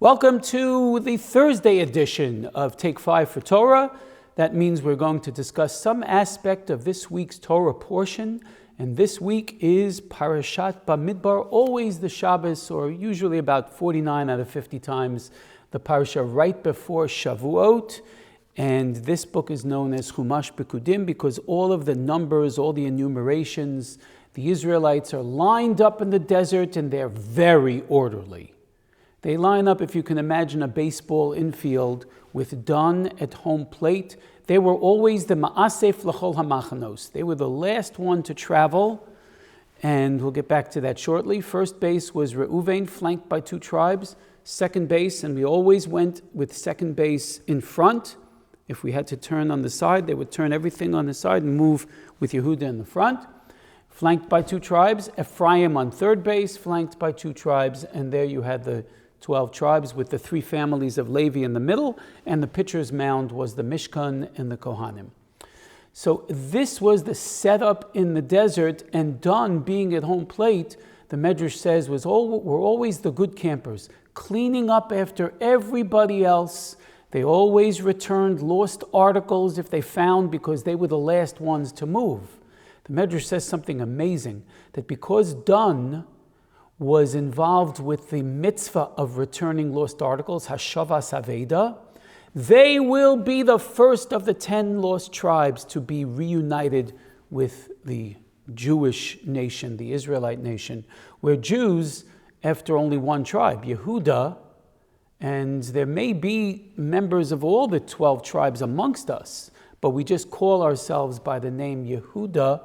Welcome to the Thursday edition of Take 5 for Torah. That means we're going to discuss some aspect of this week's Torah portion. And this week is Parashat Bamidbar, always the Shabbos, or usually about 49 out of 50 times, the parasha right before Shavuot. And this book is known as Chumash Pekudim because all of the numbers, all the enumerations, the Israelites are lined up in the desert and they're very orderly. They line up, if you can imagine, a baseball infield with Dan at home plate. They were always the Ma'asef L'chol HaMachanos. They were the last one to travel, and we'll get back to that shortly. First base was Reuven, flanked by two tribes. Second base, and we always went with second base in front. If we had to turn on the side, they would turn everything on the side and move with Yehuda in the front. Flanked by two tribes. Ephraim on third base, flanked by two tribes, and there you had the 12 tribes with the three families of Levi in the middle, and the pitcher's mound was the Mishkan and the Kohanim. So this was the setup in the desert, and Dan being at home plate, the Medrash says, were always the good campers, cleaning up after everybody else. They always returned lost articles if they found, because they were the last ones to move. The Medrash says something amazing, that because Dan was involved with the mitzvah of returning lost articles, Hashavas Aveda, they will be the first of the 10 lost tribes to be reunited with the Jewish nation, the Israelite nation. We're Jews after only one tribe, Yehuda, and there may be members of all the 12 tribes amongst us, but we just call ourselves by the name Yehuda,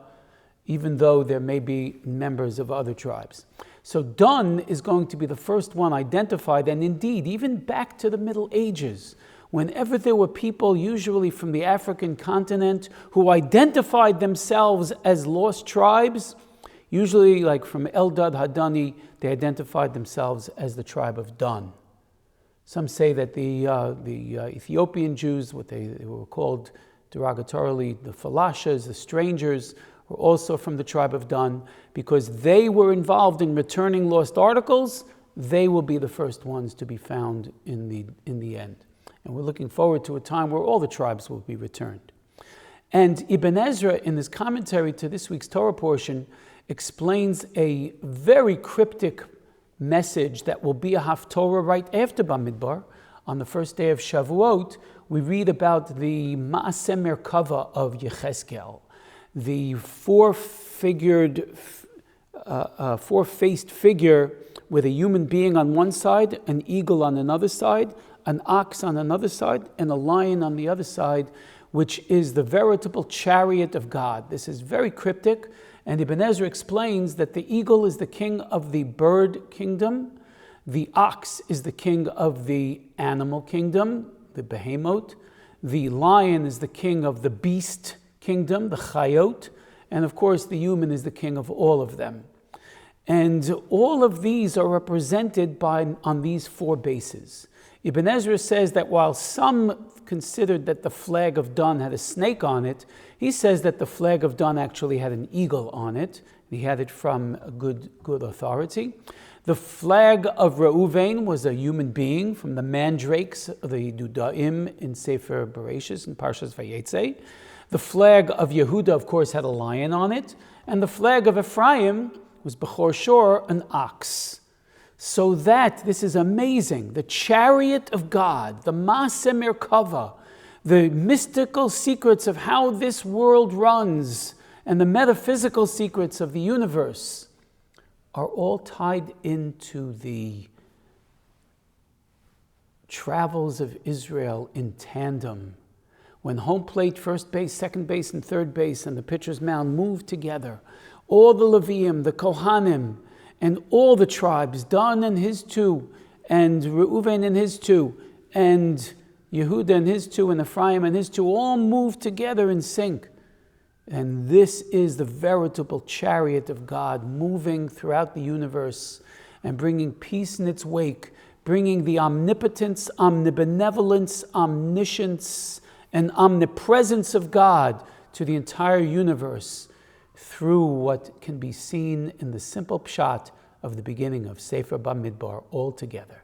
even though there may be members of other tribes. So Dan is going to be the first one identified, and indeed, even back to the Middle Ages, whenever there were people, usually from the African continent, who identified themselves as lost tribes, usually like from Eldad Hadani, they identified themselves as the tribe of Dan. Some say that the Ethiopian Jews, what they were called derogatorily, the Falashas, the strangers, were also from the tribe of Dan. Because they were involved in returning lost articles, they will be the first ones to be found in the end. And we're looking forward to a time where all the tribes will be returned. And Ibn Ezra, in his commentary to this week's Torah portion, explains a very cryptic message that will be a Haftorah right after Bamidbar. On the first day of Shavuot, we read about the Ma'aseh Merkava of Yechezkel, the four-faced figure with a human being on one side, an eagle on another side, an ox on another side, and a lion on the other side, which is the veritable chariot of God. This is very cryptic, and Ibn Ezra explains that the eagle is the king of the bird kingdom, the ox is the king of the animal kingdom, the behemoth, the lion is the king of the beast kingdom, the chayot, and of course the human is the king of all of them. And all of these are represented on these four bases. Ibn Ezra says that while some considered that the flag of Dan had a snake on it, he says that the flag of Dan actually had an eagle on it. He had it from a good authority. The flag of Reuven was a human being from the mandrakes, the Dudaim in Sefer Bereshis in Parshas Vayetze. The flag of Yehuda, of course, had a lion on it, and the flag of Ephraim was Bechor Shor, an ox. So that, this is amazing, the chariot of God, the Ma'aseh Merkava, the mystical secrets of how this world runs, and the metaphysical secrets of the universe are all tied into the travels of Israel in tandem. When home plate, first base, second base, and third base, and the pitcher's mound move together, all the Leviim, the Kohanim, and all the tribes, Dan and his two, and Reuven and his two, and Yehuda and his two, and Ephraim and his two, all move together in sync. And this is the veritable chariot of God moving throughout the universe and bringing peace in its wake, bringing the omnipotence, omnibenevolence, omniscience, and omnipresence of God to the entire universe through what can be seen in the simple pshat of the beginning of Sefer Bamidbar altogether.